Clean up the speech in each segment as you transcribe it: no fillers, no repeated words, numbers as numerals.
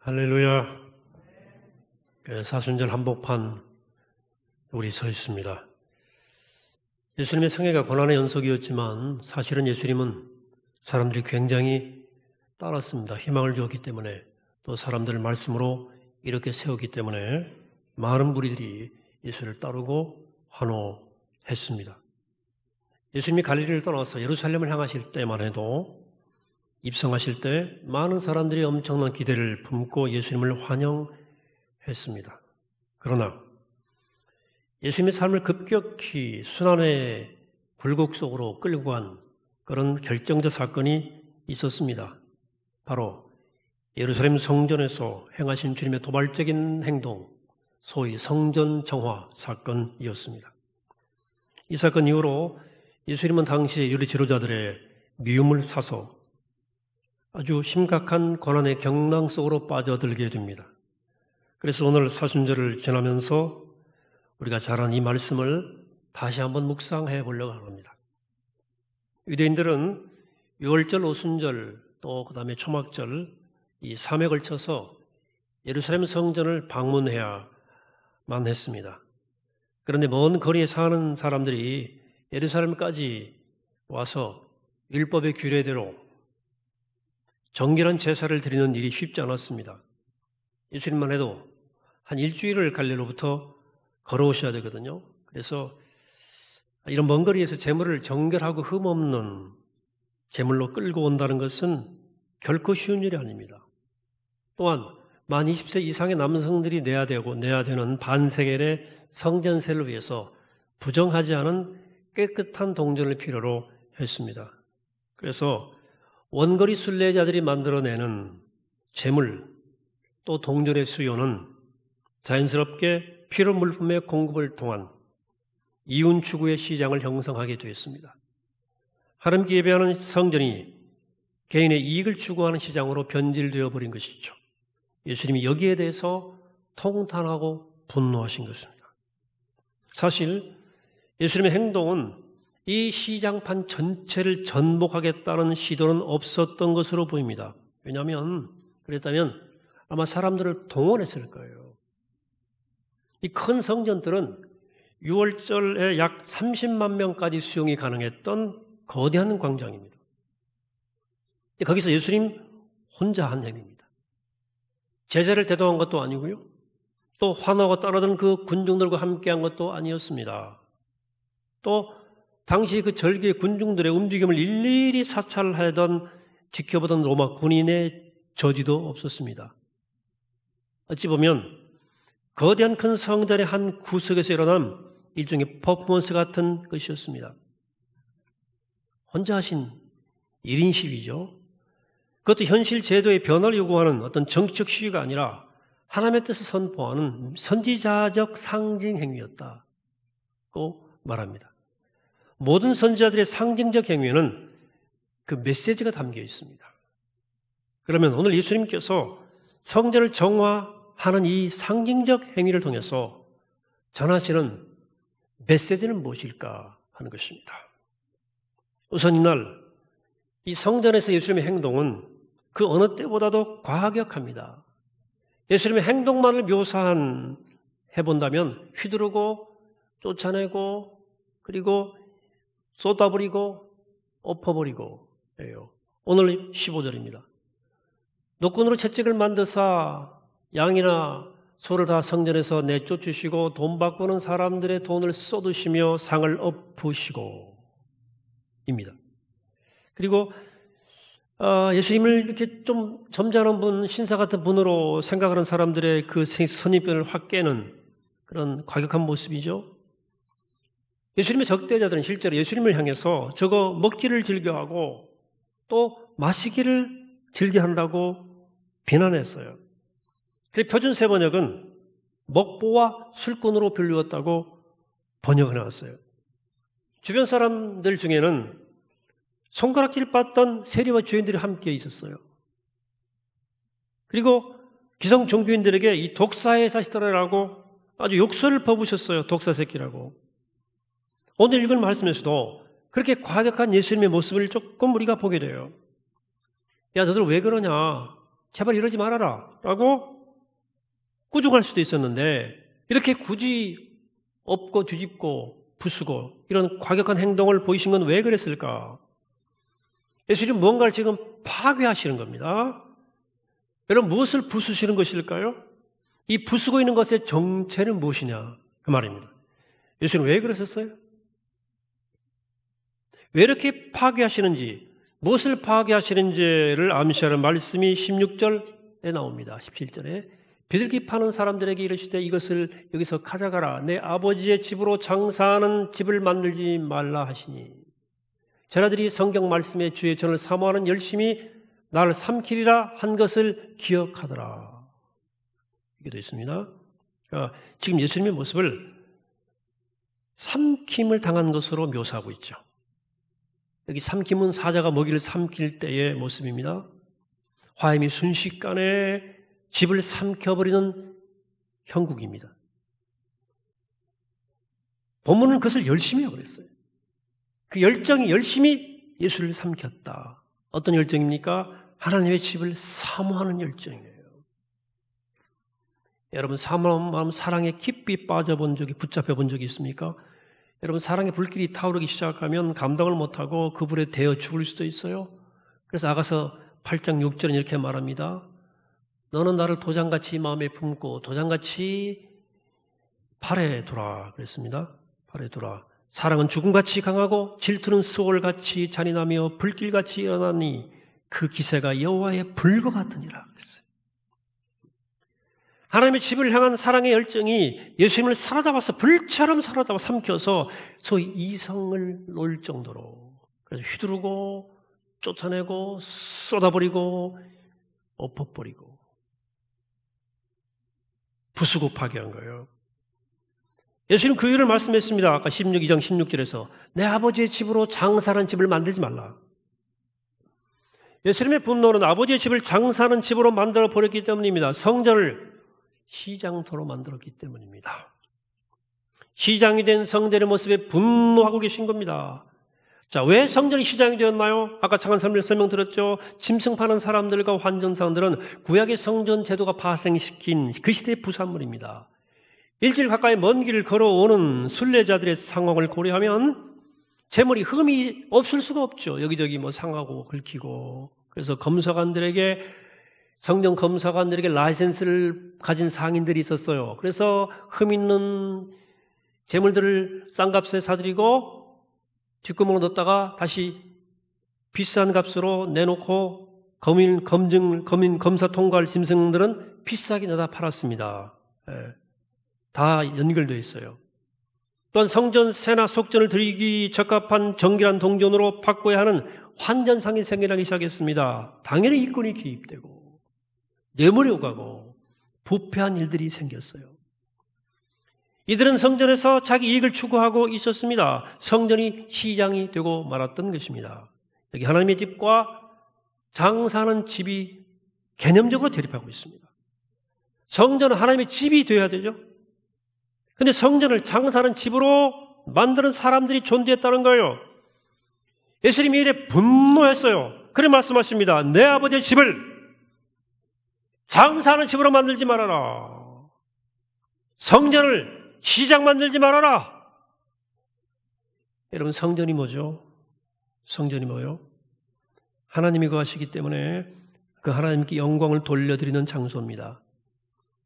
할렐루야. 사순절 한복판 우리 서 있습니다. 예수님의 생애가 고난의 연속이었지만 사실은 예수님은 사람들이 굉장히 따랐습니다. 희망을 주었기 때문에, 또 사람들을 말씀으로 이렇게 세웠기 때문에 많은 무리들이 예수를 따르고 환호했습니다. 예수님이 갈릴리를 떠나서 예루살렘을 향하실 때만 해도, 입성하실 때 많은 사람들이 엄청난 기대를 품고 예수님을 환영했습니다. 그러나 예수님의 삶을 급격히 순환의 굴곡 속으로 끌고 간 그런 결정적 사건이 있었습니다. 바로 예루살렘 성전에서 행하신 주님의 도발적인 행동, 소위 성전 정화 사건이었습니다. 이 사건 이후로 예수님은 당시 유리 지도자들의 미움을 사서 아주 심각한 고난의 경랑 속으로 빠져들게 됩니다. 그래서 오늘 사순절을 지나면서 우리가 잘 아는 이 말씀을 다시 한번 묵상해 보려고 합니다. 유대인들은 유월절, 오순절, 또 그 다음에 초막절, 이 3회에 걸쳐서 예루살렘 성전을 방문해야만 했습니다. 그런데 먼 거리에 사는 사람들이 예루살렘까지 와서 율법의 규례대로 정결한 제사를 드리는 일이 쉽지 않았습니다. 예수님만 해도 한 일주일을 갈릴리로부터 걸어오셔야 되거든요. 그래서 이런 먼 거리에서 제물을 정결하고 흠없는 제물로 끌고 온다는 것은 결코 쉬운 일이 아닙니다. 또한 만 20세 이상의 남성들이 내야 되는 반세겔의 성전세를 위해서 부정하지 않은 깨끗한 동전을 필요로 했습니다. 그래서 원거리 순례자들이 만들어내는 제물, 또 동전의 수요는 자연스럽게 필요 물품의 공급을 통한 이윤 추구의 시장을 형성하게 되었습니다. 하나님께 예배하는 성전이 개인의 이익을 추구하는 시장으로 변질되어 버린 것이죠. 예수님이 여기에 대해서 통탄하고 분노하신 것입니다. 사실 예수님의 행동은 이 시장판 전체를 전복하겠다는 시도는 없었던 것으로 보입니다. 왜냐하면 그랬다면 아마 사람들을 동원했을 거예요. 이 큰 성전들은 6월절에 약 30만 명까지 수용이 가능했던 거대한 광장입니다. 거기서 예수님 혼자 한 행위입니다. 제자를 대동한 것도 아니고요. 또 환호가 따르던 그 군중들과 함께한 것도 아니었습니다. 또 당시 그 절기의 군중들의 움직임을 일일이 사찰하던 지켜보던 로마 군인의 저지도 없었습니다. 어찌 보면 거대한 큰 성전의 한 구석에서 일어난 일종의 퍼포먼스 같은 것이었습니다. 혼자 하신 1인 시위죠. 그것도 현실 제도의 변화를 요구하는 어떤 정치적 시위가 아니라 하나님의 뜻을 선포하는 선지자적 상징 행위였다고 말합니다. 모든 선지자들의 상징적 행위에는 그 메시지가 담겨 있습니다. 그러면 오늘 예수님께서 성전을 정화하는 이 상징적 행위를 통해서 전하시는 메시지는 무엇일까 하는 것입니다. 우선 이날 이 성전에서 예수님의 행동은 그 어느 때보다도 과격합니다. 예수님의 행동만을 해본다면 휘두르고 쫓아내고 그리고 쏟아버리고 엎어버리고 해요. 오늘 15절입니다. 노끈으로 채찍을 만드사 양이나 소를 다 성전에서 내쫓으시고 돈 바꾸는 사람들의 돈을 쏟으시며 상을 엎으시고 입니다. 그리고 예수님을 이렇게 좀 점잖은 분, 신사 같은 분으로 생각하는 사람들의 그 선입견을 확 깨는 그런 과격한 모습이죠. 예수님의 적대자들은 실제로 예수님을 향해서 저거 먹기를 즐겨하고 또 마시기를 즐겨한다고 비난했어요. 그래서 표준 번역은 먹보와 술꾼으로 불리웠다고 번역을 해놨어요. 주변 사람들 중에는 손가락질 받던 세리와 죄인들이 함께 있었어요. 그리고 기성 종교인들에게 이 독사의 자식들이라고 아주 욕설을 퍼부으셨어요. 독사 새끼라고. 오늘 읽은 말씀에서도 그렇게 과격한 예수님의 모습을 조금 우리가 보게 돼요. 야, 너들 왜 그러냐? 제발 이러지 말아라 라고 꾸중할 수도 있었는데 이렇게 굳이 엎고 뒤집고 부수고 이런 과격한 행동을 보이신 건 왜 그랬을까? 예수님은 무언가를 지금 파괴하시는 겁니다. 여러분 무엇을 부수시는 것일까요? 이 부수고 있는 것의 정체는 무엇이냐 그 말입니다. 예수님은 왜 그러셨어요? 왜 이렇게 파괴하시는지, 무엇을 파괴하시는지를 암시하는 말씀이 16절에 나옵니다. 17절에 비둘기 파는 사람들에게 이르시되 이것을 여기서 가져가라. 내 아버지의 집으로 장사하는 집을 만들지 말라 하시니 자라들이 성경 말씀에 주의 전을 사모하는 열심히 나를 삼키리라 한 것을 기억하더라. 이게 되어 있습니다. 그러니까 지금 예수님의 모습을 삼킴을 당한 것으로 묘사하고 있죠. 여기 삼킴은 사자가 먹이를 삼킬 때의 모습입니다. 화염이 순식간에 집을 삼켜버리는 형국입니다. 본문은 그것을 열심히 해버렸어요. 그 열정이 열심히 예수를 삼켰다. 어떤 열정입니까? 하나님의 집을 사모하는 열정이에요. 여러분 사모하는 마음 사랑에 깊이 빠져본 적이 붙잡혀 본 적이 있습니까? 여러분 사랑의 불길이 타오르기 시작하면 감당을 못하고 그 불에 데어 죽을 수도 있어요. 그래서 아가서 8장 6절은 이렇게 말합니다. 너는 나를 도장같이 마음에 품고 도장같이 팔에 두라 그랬습니다. 팔에 두라. 사랑은 죽음같이 강하고 질투는 수월같이 잔인하며 불길같이 일어나니 그 기세가 여호와의 불과 같으니라 그랬어요. 하나님의 집을 향한 사랑의 열정이 예수님을 사로잡아서 불처럼 사로잡아 삼켜서 소위 이성을 놓을 정도로 그래서 휘두르고 쫓아내고 쏟아버리고 엎어버리고 부수고 파괴한 거예요. 예수님 그 이유를 말씀했습니다. 아까 2장 16절에서 내 아버지의 집으로 장사하는 집을 만들지 말라. 예수님의 분노는 아버지의 집을 장사하는 집으로 만들어 버렸기 때문입니다. 성전을 시장터로 만들었기 때문입니다. 시장이 된 성전의 모습에 분노하고 계신 겁니다. 자, 왜 성전이 시장이 되었나요? 아까 잠깐 설명 들었죠? 짐승 파는 사람들과 환전상들은 구약의 성전 제도가 파생시킨 그 시대의 부산물입니다. 일주일 가까이 먼 길을 걸어오는 순례자들의 상황을 고려하면 재물이 흠이 없을 수가 없죠. 여기저기 뭐 상하고 긁히고. 그래서 검사관들에게 성전 검사관들에게 라이센스를 가진 상인들이 있었어요. 그래서 흠 있는 재물들을 싼 값에 사들이고 뒷구멍으로 넣었다가 다시 비싼 값으로 내놓고 검사 통과할 짐승들은 비싸게 내다 팔았습니다. 다 연결되어 있어요. 또한 성전 세나 속전을 드리기 적합한 정결한 동전으로 바꿔야 하는 환전상이 생겨나기 시작했습니다. 당연히 일꾼이 개입되고 뇌물이 오가고 부패한 일들이 생겼어요. 이들은 성전에서 자기 이익을 추구하고 있었습니다. 성전이 시장이 되고 말았던 것입니다. 여기 하나님의 집과 장사하는 집이 개념적으로 대립하고 있습니다. 성전은 하나님의 집이 되어야 되죠. 그런데 성전을 장사하는 집으로 만드는 사람들이 존재했다는 거예요. 예수님이 이래 분노했어요. 그래 말씀하십니다. 내 아버지의 집을 장사하는 집으로 만들지 말아라. 성전을 시장 만들지 말아라. 여러분 성전이 뭐죠? 성전이 뭐요? 하나님이 거하시기 때문에 그 하나님께 영광을 돌려드리는 장소입니다.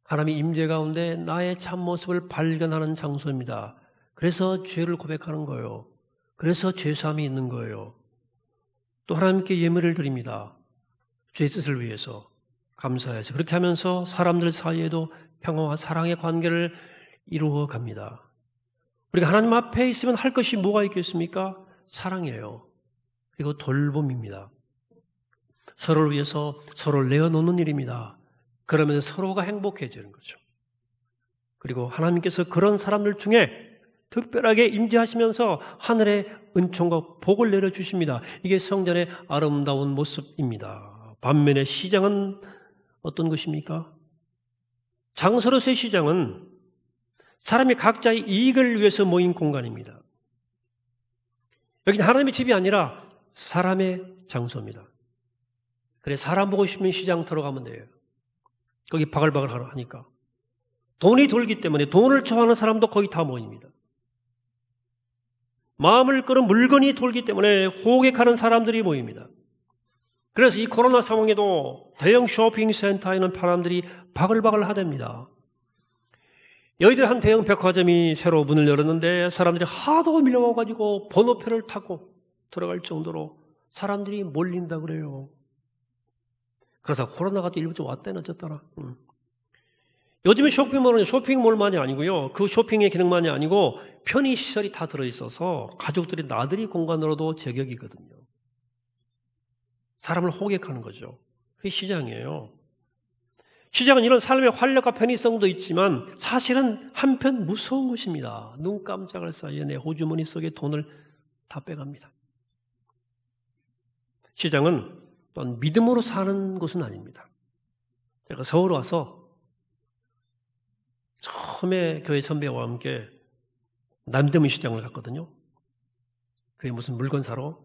하나님의 임재 가운데 나의 참모습을 발견하는 장소입니다. 그래서 죄를 고백하는 거예요. 그래서 죄사함이 있는 거예요. 또 하나님께 예물을 드립니다. 죄의 뜻을 위해서 감사해서 그렇게 하면서 사람들 사이에도 평화와 사랑의 관계를 이루어 갑니다. 우리가 하나님 앞에 있으면 할 것이 뭐가 있겠습니까? 사랑이에요. 그리고 돌봄입니다. 서로를 위해서 서로를 내어놓는 일입니다. 그러면 서로가 행복해지는 거죠. 그리고 하나님께서 그런 사람들 중에 특별하게 임재하시면서 하늘의 은총과 복을 내려주십니다. 이게 성전의 아름다운 모습입니다. 반면에 시장은 어떤 것입니까? 장소로서의 시장은 사람이 각자의 이익을 위해서 모인 공간입니다. 여기는 하나님의 집이 아니라 사람의 장소입니다. 그래, 사람 보고 싶으면 시장 들어가면 돼요. 거기 바글바글 하니까. 돈이 돌기 때문에 돈을 좋아하는 사람도 거의 다 모입니다. 마음을 끄는 물건이 돌기 때문에 호객하는 사람들이 모입니다. 그래서 이 코로나 상황에도 대형 쇼핑센터에는 사람들이 바글바글 하답니다. 여의도 한 대형 백화점이 새로 문을 열었는데 사람들이 하도 밀려와가지고 번호표를 타고 들어갈 정도로 사람들이 몰린다 그래요. 그러다 코로나가 또 일부 좀 왔다는 어쨌더라. 요즘에 쇼핑몰은 쇼핑몰만이 아니고요. 그 쇼핑의 기능만이 아니고 편의시설이 다 들어있어서 가족들이 나들이 공간으로도 제격이거든요. 사람을 호객하는 거죠. 그게 시장이에요. 시장은 이런 삶의 활력과 편의성도 있지만 사실은 한편 무서운 것입니다. 눈 깜짝할 사이에 내 호주머니 속에 돈을 다 빼갑니다. 시장은 또한 믿음으로 사는 곳은 아닙니다. 제가 서울 와서 처음에 교회 선배와 함께 남대문 시장을 갔거든요. 그게 무슨 물건 사러.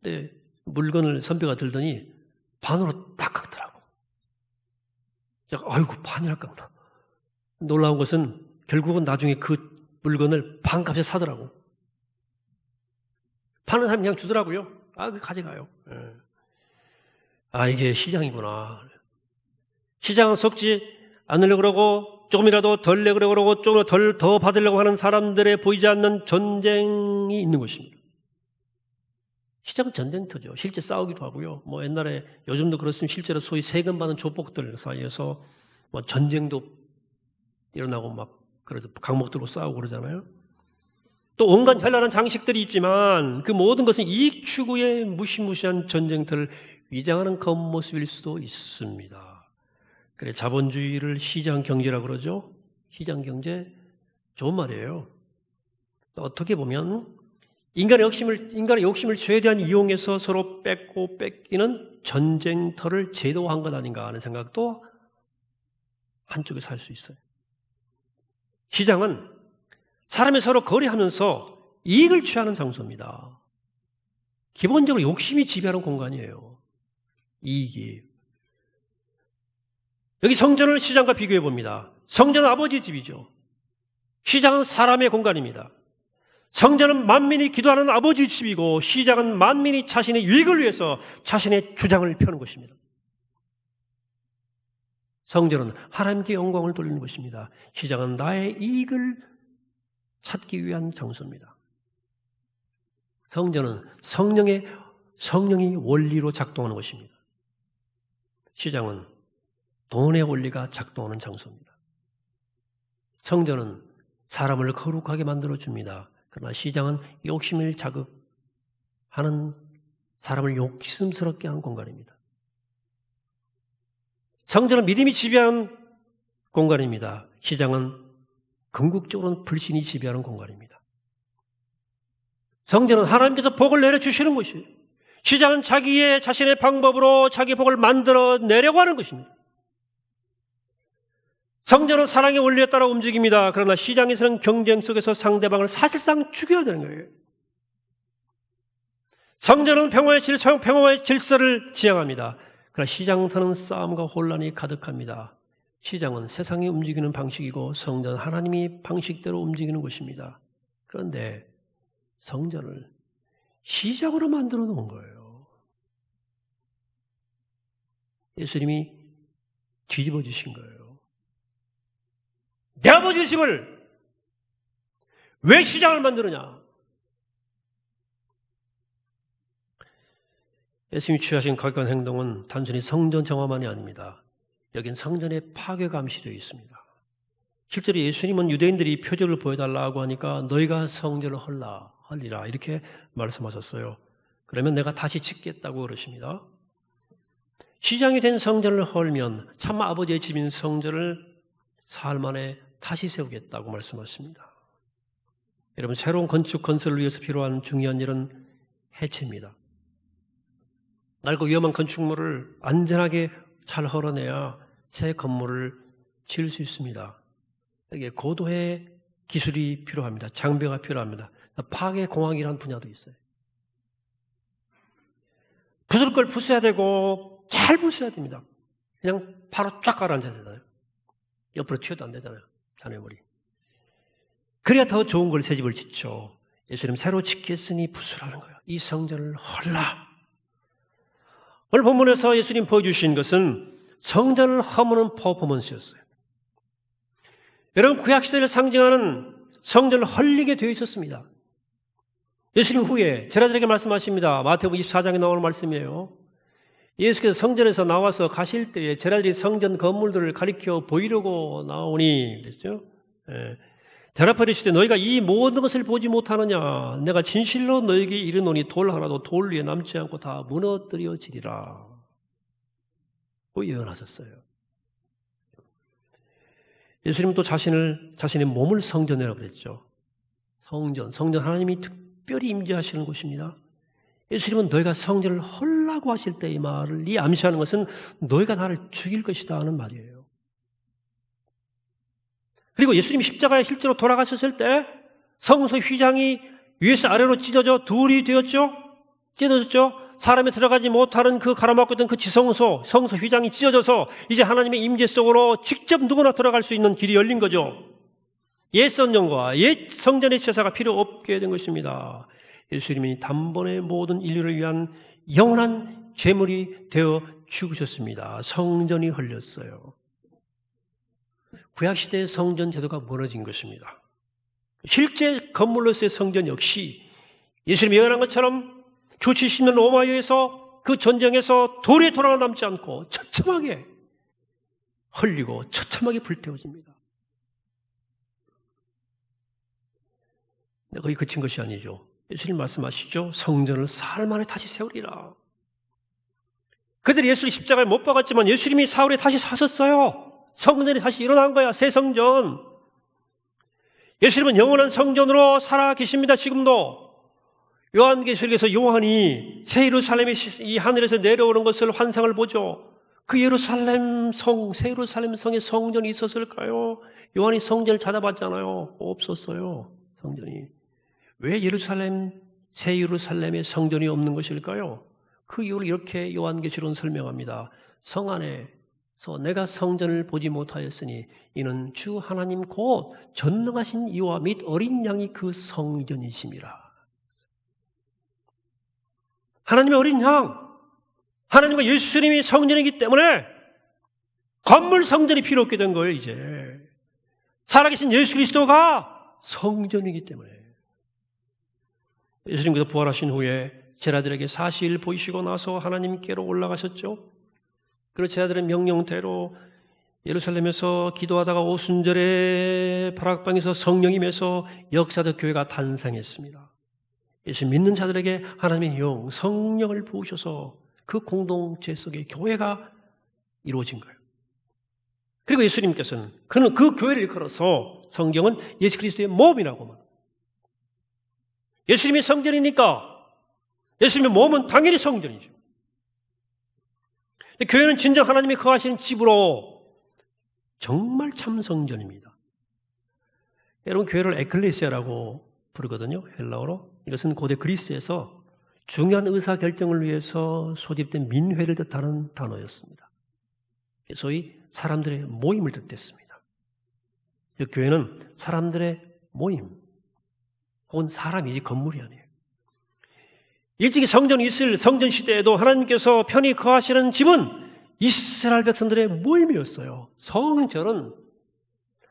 근데 물건을 선배가 들더니 반으로 딱 깎더라고. 제가 아이고 반이나 깎나. 놀라운 것은 결국은 나중에 그 물건을 반값에 사더라고. 파는 사람이 그냥 주더라고요. 그 가져가요. 이게 시장이구나. 시장은 썩지 않으려고 그러고 조금이라도 덜 내려고 그러고 조금 더 받으려고 하는 사람들의 보이지 않는 전쟁이 있는 것입니다. 시장은 전쟁터죠. 실제 싸우기도 하고요. 옛날에 요즘도 그렇습니다. 실제로 소위 세금 받는 조폭들 사이에서 전쟁도 일어나고 그래도 강목 들고 싸우고 그러잖아요. 또 온갖 현란한 장식들이 있지만 그 모든 것은 이익 추구의 무시무시한 전쟁터를 위장하는 겉모습일 수도 있습니다. 그래, 자본주의를 시장 경제라고 그러죠. 시장 경제 좋은 말이에요. 또 어떻게 보면 인간의 욕심을 최대한 이용해서 서로 뺏고 뺏기는 전쟁터를 제도화한 것 아닌가 하는 생각도 한쪽에서 할 수 있어요. 시장은 사람이 서로 거래하면서 이익을 취하는 장소입니다. 기본적으로 욕심이 지배하는 공간이에요. 이익이. 여기 성전을 시장과 비교해 봅니다. 성전은 아버지 집이죠. 시장은 사람의 공간입니다. 성전은 만민이 기도하는 아버지 집이고 시장은 만민이 자신의 유익을 위해서 자신의 주장을 펴는 것입니다. 성전은 하나님께 영광을 돌리는 것입니다. 시장은 나의 이익을 찾기 위한 장소입니다. 성전은 성령이 원리로 작동하는 것입니다. 시장은 돈의 원리가 작동하는 장소입니다. 성전은 사람을 거룩하게 만들어줍니다. 그러나 시장은 욕심을 자극하는 사람을 욕심스럽게 하는 공간입니다. 성전은 믿음이 지배하는 공간입니다. 시장은 궁극적으로는 불신이 지배하는 공간입니다. 성전은 하나님께서 복을 내려주시는 것이에요. 시장은 자신의 방법으로 자기 복을 만들어내려고 하는 것입니다. 성전은 사랑의 원리에 따라 움직입니다. 그러나 시장에서는 경쟁 속에서 상대방을 사실상 죽여야 되는 거예요. 성전은 평화의 질서를 지향합니다. 그러나 시장터는 싸움과 혼란이 가득합니다. 시장은 세상이 움직이는 방식이고 성전은 하나님이 방식대로 움직이는 곳입니다. 그런데 성전을 시장으로 만들어 놓은 거예요. 예수님이 뒤집어 주신 거예요. 내 아버지 집을 왜 시장을 만드느냐? 예수님이 취하신 거룩한 행동은 단순히 성전 정화만이 아닙니다. 여긴 성전의 파괴가 암시되어 있습니다. 실제로 예수님은 유대인들이 표적을 보여달라고 하니까 너희가 성전을 헐리라 이렇게 말씀하셨어요. 그러면 내가 다시 짓겠다고 그러십니다. 시장이 된 성전을 헐면 참 아버지의 집인 성전을 사흘 만에 다시 세우겠다고 말씀하십니다. 여러분, 새로운 건설을 위해서 필요한 중요한 일은 해체입니다. 낡고 위험한 건축물을 안전하게 잘 헐어내야 새 건물을 지을 수 있습니다. 여기에 고도의 기술이 필요합니다. 장비가 필요합니다. 파괴공학이라는 분야도 있어요. 부술 걸 부숴야 되고 잘 보셔야 됩니다. 그냥 바로 쫙 가라앉아야 되잖아요. 옆으로 튀어도 안 되잖아요. 자네 머리. 그래야 더 좋은 걸 새 집을 짓죠. 예수님 새로 짓겠으니 부수라는 거예요. 이 성전을 헐라. 오늘 본문에서 예수님 보여주신 것은 성전을 허무는 퍼포먼스였어요. 여러분, 구약시대를 상징하는 성전을 헐리게 되어 있었습니다. 예수님 후에 제자들에게 말씀하십니다. 마태복음 24장에 나오는 말씀이에요. 예수께서 성전에서 나와서 가실 때에 제자들이 성전 건물들을 가리켜 보이려고 나오니 그랬죠. 대답하여 이르시되 너희가 이 모든 것을 보지 못하느냐? 내가 진실로 너희에게 이르노니 돌 하나도 돌 위에 남지 않고 다 무너뜨려지리라. 고 예언하셨어요. 예수님은 또 자신의 몸을 성전이라고 그랬죠. 성전 하나님이 특별히 임재하시는 곳입니다. 예수님은 너희가 성전을 헐라고 하실 때 이 말을 암시하는 것은 너희가 나를 죽일 것이다 하는 말이에요. 그리고 예수님이 십자가에 실제로 돌아가셨을 때 성소 휘장이 위에서 아래로 찢어져 둘이 되었죠. 찢어졌죠. 사람이 들어가지 못하는 그 가로막고 있던 그 지성소, 성소 휘장이 찢어져서 이제 하나님의 임재 속으로 직접 누구나 들어갈 수 있는 길이 열린 거죠. 옛 성전과 옛 성전의 제사가 필요 없게 된 것입니다. 예수님이 단번에 모든 인류를 위한 영원한 제물이 되어 죽으셨습니다. 성전이 헐렸어요. 구약시대의 성전 제도가 무너진 것입니다. 실제 건물로서의 성전 역시 예수님이 예언한 것처럼 주 70년 로마에서 그 전쟁에서 돌에 돌아가 남지 않고 처참하게 헐리고 처참하게 불태워집니다. 거기 그친 것이 아니죠. 예수님 말씀하시죠. 성전을 사흘 만에 다시 세우리라. 그들이 예수를 십자가에 못 박았지만 예수님이 사흘에 다시 사셨어요. 성전이 다시 일어난 거야. 새 성전. 예수님은 영원한 성전으로 살아 계십니다. 지금도. 요한계시록에서 요한이 새 예루살렘이 이 하늘에서 내려오는 것을 환상을 보죠. 그 예루살렘 성, 새 예루살렘 성에 성전이 있었을까요? 요한이 성전을 찾아봤잖아요. 없었어요. 성전이. 왜 새 예루살렘에 성전이 없는 것일까요? 그 이유를 이렇게 요한계시록은 설명합니다. 성 안에서 내가 성전을 보지 못하였으니 이는 주 하나님 곧 전능하신 이와 및 어린 양이 그 성전이심이라. 하나님의 어린 양, 하나님과 예수님이 성전이기 때문에 건물 성전이 필요 없게 된 거예요. 이제 살아계신 예수 그리스도가 성전이기 때문에. 예수님께서 부활하신 후에 제자들에게 40일 보이시고 나서 하나님께로 올라가셨죠. 그리고 제자들의 명령대로 예루살렘에서 기도하다가 오순절에 바락방에서 성령이 임해서 역사적 교회가 탄생했습니다. 예수 믿는 자들에게 하나님의 영, 성령을 부으셔서 그 공동체 속에 교회가 이루어진 거예요. 그리고 예수님께서는 그 교회를 일컬어서 성경은 예수 그리스도의 몸이라고 말합니다. 예수님이 성전이니까 예수님의 몸은 당연히 성전이죠. 교회는 진정 하나님이 거하시는 집으로 정말 참 성전입니다. 여러분, 교회를 에클레시아라고 부르거든요. 헬라어로. 이것은 고대 그리스에서 중요한 의사결정을 위해서 소집된 민회를 뜻하는 단어였습니다. 소위 사람들의 모임을 뜻했습니다. 교회는 사람들의 모임, 혹은 사람이지 건물이 아니에요. 일찍이 성전이 있을 성전 시대에도 하나님께서 편히 거하시는 집은 이스라엘 백성들의 모임이었어요. 성전은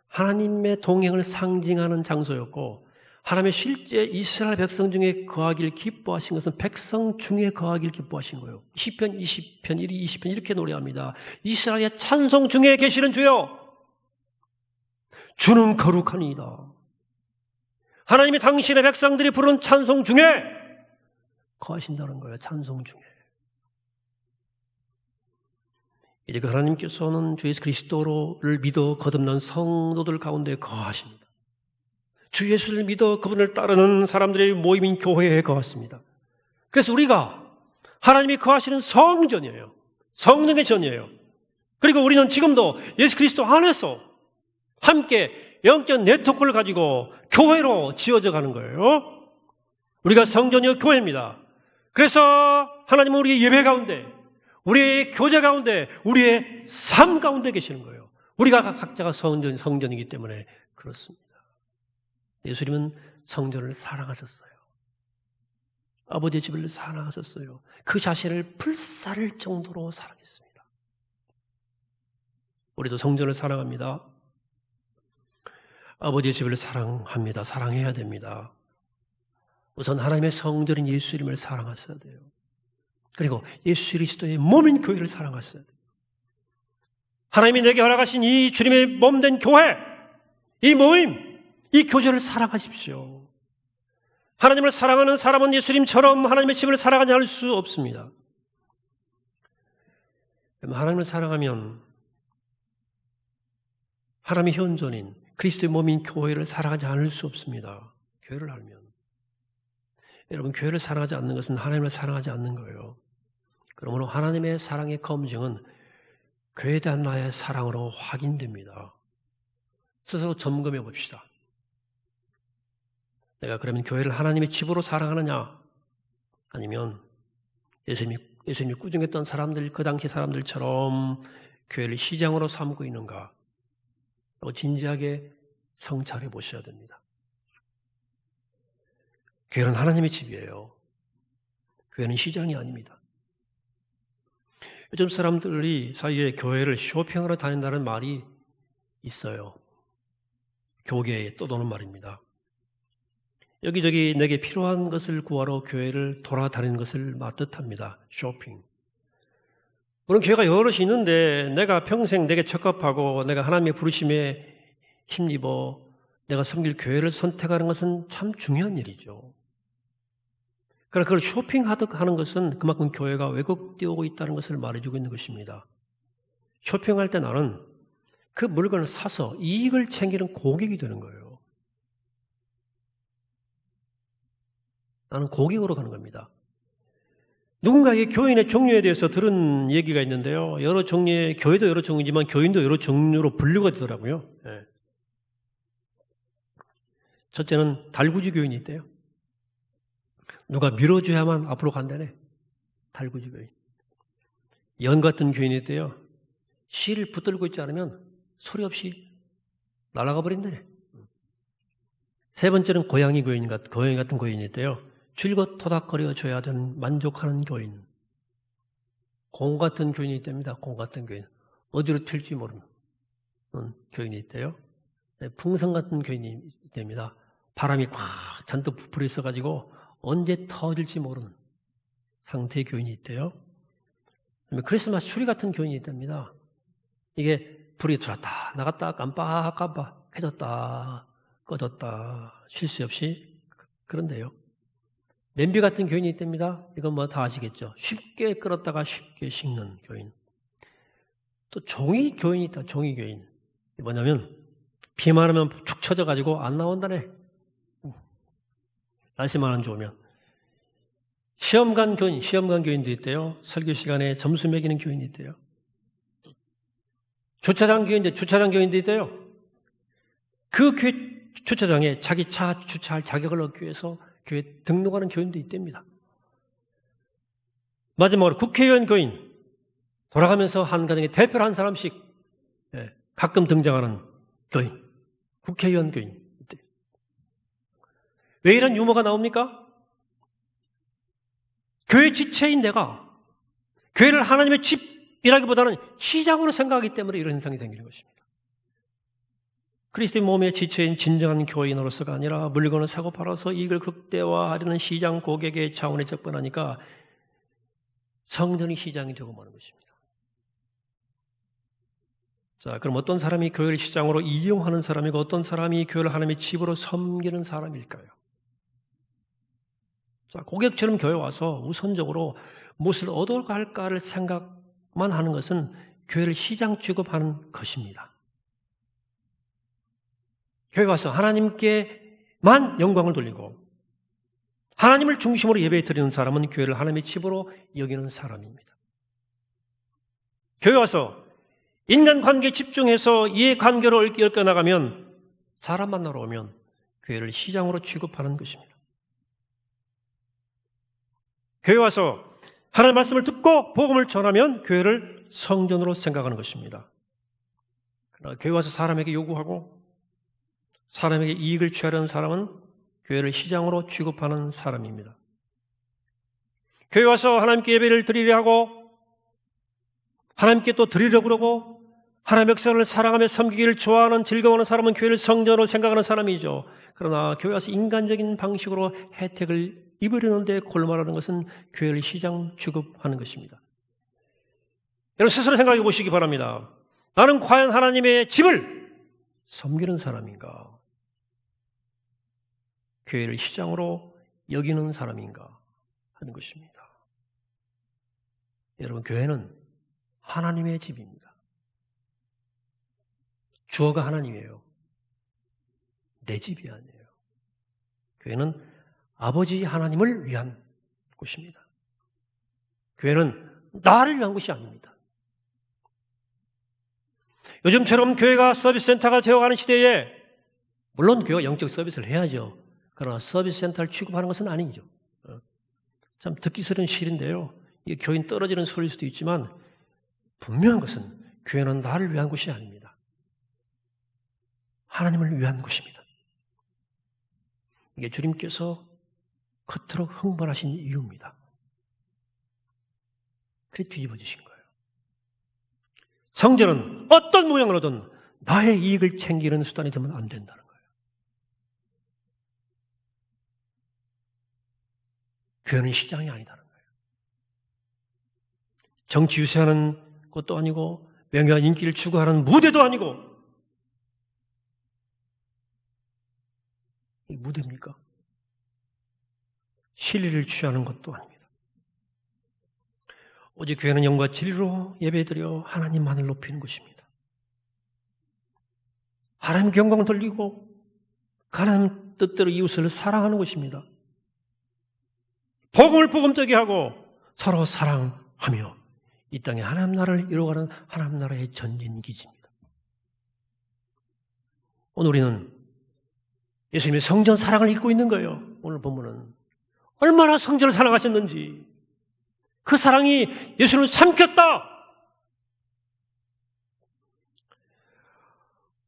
하나님의 동행을 상징하는 장소였고 하나님의 실제 이스라엘 백성 중에 거하길 기뻐하신 것은 백성 중에 거하길 기뻐하신 거예요. 시편 20편 1, 20편 이렇게 노래합니다. 이스라엘의 찬송 중에 계시는 주여, 주는 거룩하니이다. 하나님이 당신의 백성들이 부르는 찬송 중에 거하신다는 거예요. 찬송 중에. 이제 그 하나님께서는 주 예수 그리스도를 믿어 거듭난 성도들 가운데 거하십니다. 주 예수를 믿어 그분을 따르는 사람들의 모임인 교회에 거하십니다. 그래서 우리가 하나님이 거하시는 성전이에요. 성령의 전이에요. 그리고 우리는 지금도 예수 그리스도 안에서 함께 영적 네트워크를 가지고 교회로 지어져 가는 거예요. 우리가 성전이요 교회입니다. 그래서 하나님은 우리의 예배 가운데, 우리의 교제 가운데, 우리의 삶 가운데 계시는 거예요. 우리가 각자가 성전이기 때문에 그렇습니다. 예수님은 성전을 사랑하셨어요. 아버지의 집을 사랑하셨어요. 그 자신을 불사를 정도로 사랑했습니다. 우리도 성전을 사랑합니다. 아버지의 집을 사랑합니다. 사랑해야 됩니다. 우선 하나님의 성전인 예수님을 사랑하셔야 돼요. 그리고 예수 그리스도의 몸인 교회를 사랑하셔야 돼요. 하나님이 내게 허락하신 이 주님의 몸된 교회, 이 모임, 이 교제를 사랑하십시오. 하나님을 사랑하는 사람은 예수님처럼 하나님의 집을 사랑하지 않을 수 없습니다. 하나님을 사랑하면 하나님의 현존인 그리스도의 몸인 교회를 사랑하지 않을 수 없습니다. 교회를 알면. 여러분, 교회를 사랑하지 않는 것은 하나님을 사랑하지 않는 거예요. 그러므로 하나님의 사랑의 검증은 교회에 대한 나의 사랑으로 확인됩니다. 스스로 점검해 봅시다. 내가 그러면 교회를 하나님의 집으로 사랑하느냐? 아니면 예수님이 꾸중했던 사람들, 그 당시 사람들처럼 교회를 시장으로 삼고 있는가? 진지하게 성찰해 보셔야 됩니다. 교회는 하나님의 집이에요. 교회는 시장이 아닙니다. 요즘 사람들이 사이에 교회를 쇼핑하러 다닌다는 말이 있어요. 교계에 떠도는 말입니다. 여기저기 내게 필요한 것을 구하러 교회를 돌아다니는 것을 뜻합니다. 쇼핑. 물론 교회가 여럿이 있는데 내가 평생 내게 적합하고 내가 하나님의 부르심에 힘입어 내가 섬길 교회를 선택하는 것은 참 중요한 일이죠. 그러나 그걸 쇼핑하듯 하는 것은 그만큼 교회가 왜곡되고 있다는 것을 말해주고 있는 것입니다. 쇼핑할 때 나는 그 물건을 사서 이익을 챙기는 고객이 되는 거예요. 나는 고객으로 가는 겁니다. 누군가의 교인의 종류에 대해서 들은 얘기가 있는데요. 여러 종류의, 교회도 여러 종류지만 교인도 여러 종류로 분류가 되더라고요. 네. 첫째는 달구지 교인이 있대요. 누가 밀어줘야만 앞으로 간다네. 달구지 교인. 연 같은 교인이 있대요. 실을 붙들고 있지 않으면 소리 없이 날아가 버린다네. 세 번째는 고양이 같은 교인이 있대요. 줄곧 토닥거려 줘야 되는 만족하는 교인. 공 같은 교인이 있답니다. 공 같은 교인. 어디로 튈지 모르는 교인이 있대요. 풍선 같은 교인이 있답니다. 바람이 꽉 잔뜩 부풀어 있어가지고 언제 터질지 모르는 상태의 교인이 있대요. 크리스마스 추리 같은 교인이 있답니다. 이게 불이 들어왔다 나갔다 깜빡깜빡 켜졌다 꺼졌다 쉴 새 없이 그런데요. 냄비 같은 교인이 있답니다. 이건 뭐 다 아시겠죠. 쉽게 끓었다가 쉽게 식는 교인. 또 종이 교인이 있다. 종이 교인. 뭐냐면 비만 오면 축 처져가지고 안 나온다네. 날씨만 안 좋으면. 시험관 교인도 있대요. 설교 시간에 점수 매기는 교인이 있대요. 주차장 교인도 있대요. 그 교회 주차장에 자기 차 주차할 자격을 얻기 위해서 교회 등록하는 교인도 있답니다. 마지막으로 국회의원 교인. 돌아가면서 한 가정에 대표를 한 사람씩 가끔 등장하는 교인. 국회의원 교인. 왜 이런 유머가 나옵니까? 교회 지체인 내가 교회를 하나님의 집이라기보다는 시장으로 생각하기 때문에 이런 현상이 생기는 것입니다. 그리스도의 몸의 지체인 진정한 교인으로서가 아니라 물건을 사고 팔아서 이익을 극대화하려는 시장 고객의 차원에 접근하니까 성전이 시장이 되고 마는 것입니다. 자, 그럼 어떤 사람이 교회를 시장으로 이용하는 사람이고 어떤 사람이 교회를 하나님의 집으로 섬기는 사람일까요? 자, 고객처럼 교회 와서 우선적으로 무엇을 얻어갈까를 생각만 하는 것은 교회를 시장 취급하는 것입니다. 교회 와서 하나님께만 영광을 돌리고 하나님을 중심으로 예배 드리는 사람은 교회를 하나님의 집으로 여기는 사람입니다. 교회 와서 인간관계에 집중해서 이해관계로 엮여나가면 사람 만나러 오면 교회를 시장으로 취급하는 것입니다. 교회 와서 하나님의 말씀을 듣고 복음을 전하면 교회를 성전으로 생각하는 것입니다. 그러나 교회 와서 사람에게 요구하고 사람에게 이익을 취하려는 사람은 교회를 시장으로 취급하는 사람입니다. 교회 와서 하나님께 예배를 드리려 하고 하나님께 또 드리려고 그러고 하나님의 백성을 사랑하며 섬기기를 좋아하는 즐거워하는 사람은 교회를 성전으로 생각하는 사람이죠. 그러나 교회 와서 인간적인 방식으로 혜택을 입으려는 데 골몰하는 것은 교회를 시장 취급하는 것입니다. 여러분 스스로 생각해 보시기 바랍니다. 나는 과연 하나님의 집을 섬기는 사람인가? 교회를 시장으로 여기는 사람인가 하는 것입니다. 여러분 교회는 하나님의 집입니다. 주어가 하나님이에요. 내 집이 아니에요. 교회는 아버지 하나님을 위한 곳입니다. 교회는 나를 위한 곳이 아닙니다. 요즘처럼 교회가 서비스 센터가 되어가는 시대에 물론 교회가 영적 서비스를 해야죠. 그러나 서비스 센터를 취급하는 것은 아니죠. 참 듣기 싫은 실인데요. 이게 교인 떨어지는 소리일 수도 있지만 분명한 것은 교회는 나를 위한 곳이 아닙니다. 하나님을 위한 곳입니다. 이게 주님께서 그토록 흥분하신 이유입니다. 그래 뒤집어지신 거예요. 성전은 어떤 모양으로든 나의 이익을 챙기는 수단이 되면 안 된다는 거예요. 교회는 시장이 아니다는 거예요. 정치 유세하는 것도 아니고 명예와 인기를 추구하는 무대도 아니고 이 무대입니까? 진리를 취하는 것도 아닙니다. 오직 교회는 영과 진리로 예배드려 하나님만을 높이는 것입니다. 하나님 경광 돌리고 하나님 뜻대로 이웃을 사랑하는 것입니다. 복음을 복음되게 하고 서로 사랑하며 이 땅에 하나님 나라를 이루어가는 하나님 나라의 전진기지입니다. 오늘 우리는 예수님의 성전 사랑을 읽고 있는 거예요. 오늘 본문은 얼마나 성전을 사랑하셨는지 그 사랑이 예수님을 삼켰다.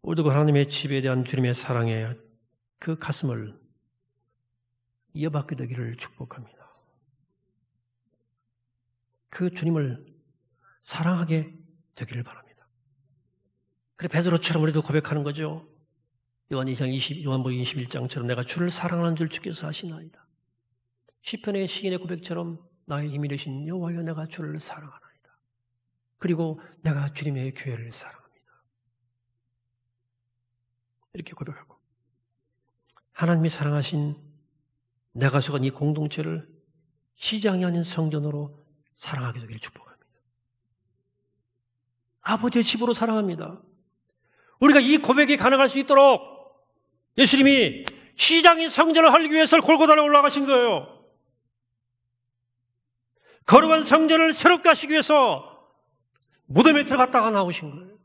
우리도 하나님의 집에 대한 주님의 사랑에 그 가슴을 이어받게 되기를 축복합니다. 그 주님을 사랑하게 되기를 바랍니다. 그래 베드로처럼 우리도 고백하는 거죠. 요한복음 21장처럼 내가 주를 사랑하는 줄 주께서 아시나이다. 시편의 시인의 고백처럼 나의 힘이 되신 여호와여 내가 주를 사랑하나이다. 그리고 내가 주님의 교회를 사랑합니다. 이렇게 고백하고 하나님이 사랑하신 내가 속한 이 공동체를 시장이 아닌 성전으로 사랑하게 되기를 축복합니다. 아버지의 집으로 사랑합니다. 우리가 이 고백이 가능할 수 있도록 예수님이 시장인 성전을 하기 위해서 골고다에 올라가신 거예요. 거룩한 성전을 새롭게 하시기 위해서 무덤에 들어갔다가 나오신 거예요.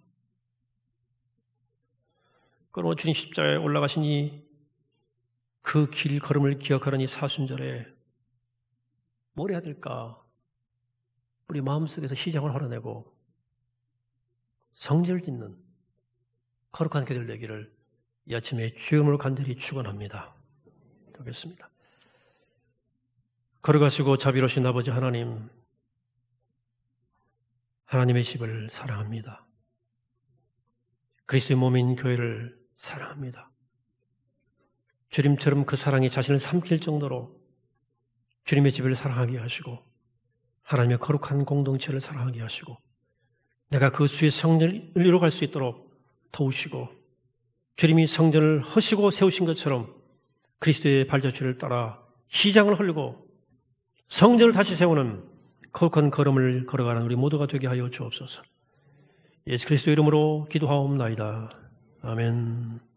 그러므로 주님 십자가에 올라가시니 그 길 걸음을 기억하는 이 사순절에 뭘 해야 될까? 우리 마음속에서 시장을 헐어내고 성전을 짓는 거룩한 교회들 되기를 이 아침에 주님을 간절히 축원합니다. 하겠습니다. 걸어가시고 자비로우신 아버지 하나님, 하나님의 집을 사랑합니다. 그리스도의 몸인 교회를 사랑합니다. 주님처럼 그 사랑이 자신을 삼킬 정도로 주님의 집을 사랑하게 하시고 하나님의 거룩한 공동체를 사랑하게 하시고 내가 그 주의 성전을 이루어갈 수 있도록 도우시고 주님이 성전을 허시고 세우신 것처럼 그리스도의 발자취를 따라 시장을 헐고 성전을 다시 세우는 거룩한 걸음을 걸어가는 우리 모두가 되게 하여 주옵소서. 예수 그리스도 이름으로 기도하옵나이다. 아멘.